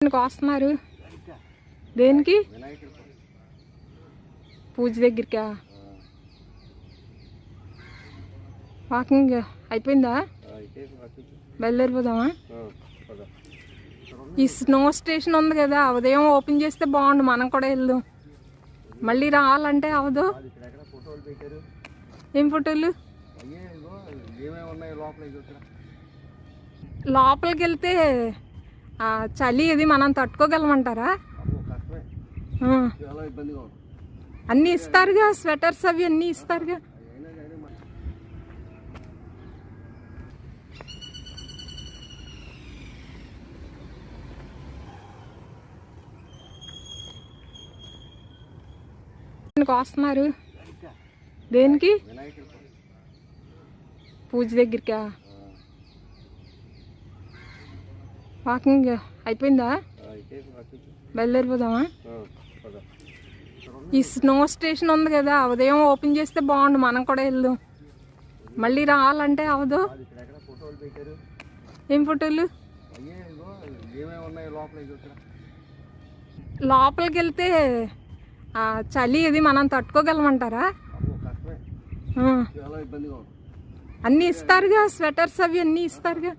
వస్తున్నారు దేనికి? పూజ దగ్గరికా? వాకింగ్ అయిపోయిందా? బయలుదేరిపోదామా? ఈ స్నో స్టేషన్ ఉంది కదా, ఉదయం ఓపెన్ చేస్తే బాగుండు, మనం కూడా వెళ్దాం. మళ్ళీ రావాలంటే అవదు. ఏం ఫోటోలు? లోపలికి వెళ్తే చలి ఇది మనం తట్టుకోగలమంటారా? అన్నీ ఇస్తారుగా, స్వెటర్స్ అవి అన్నీ ఇస్తారుగా. వస్తున్నారు దేనికి? పూజ దగ్గరికా? వాకింగ్ అయిపోయిందా? బయలుదేరిపోదామా? ఈ స్నో స్టేషన్ ఉంది కదా, ఉదయం ఓపెన్ చేస్తే బాగుండు, మనం కూడా వెళ్దాం. మళ్ళీ రావాలంటే అవదు. ఏం ఫోటోలు? లోపలికి వెళ్తే చలి ఇది మనం తట్టుకోగలమంటారా? అన్నీ ఇస్తారుగా, స్వెటర్స్ అవి అన్నీ ఇస్తారుగా.